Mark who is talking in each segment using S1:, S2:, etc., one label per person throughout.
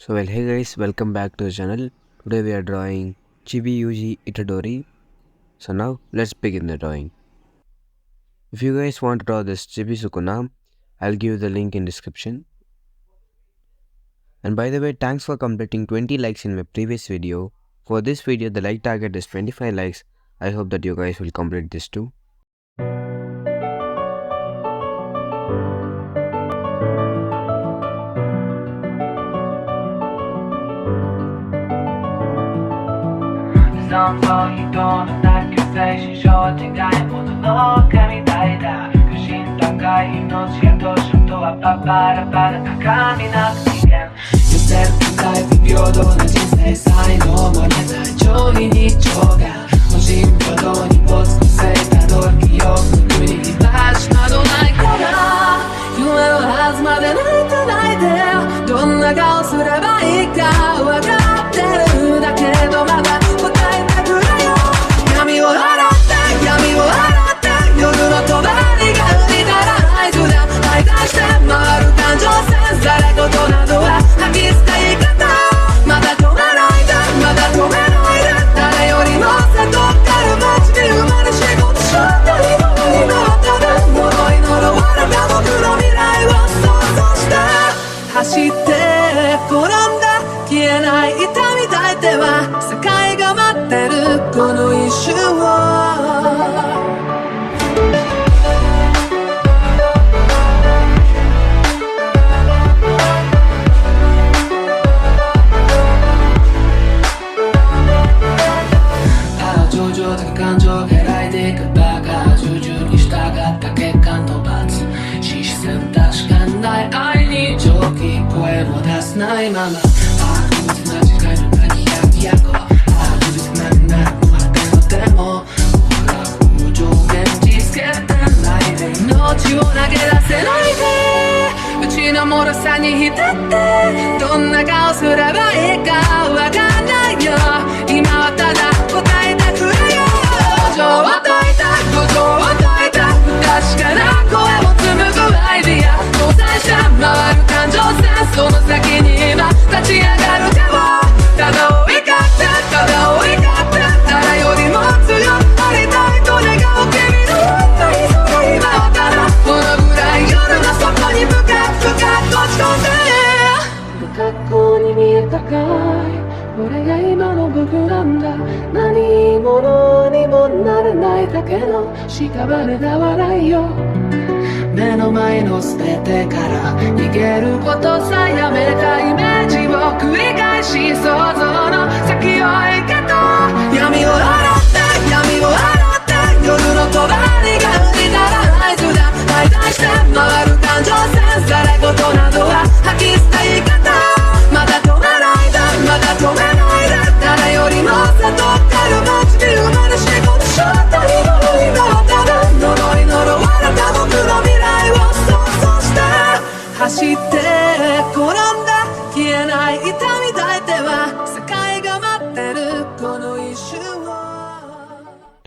S1: Hey guys, welcome back to the channel. Today we are drawing Chibi Yuji Itadori. So now let's begin the drawing. If you guys want to draw this Chibi Sukuna, I'll give you the link in description. And by the way, thanks for completing 20 likes in my previous video. For this video, the like target is 25 likes. I hope that you guys will complete this too.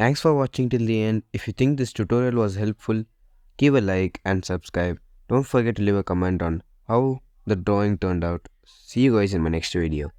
S1: Thanks for watching till the end. If you think this tutorial was helpful, give a like and subscribe. Don't forget to leave a comment on how the drawing turned out. See you guys in my next video.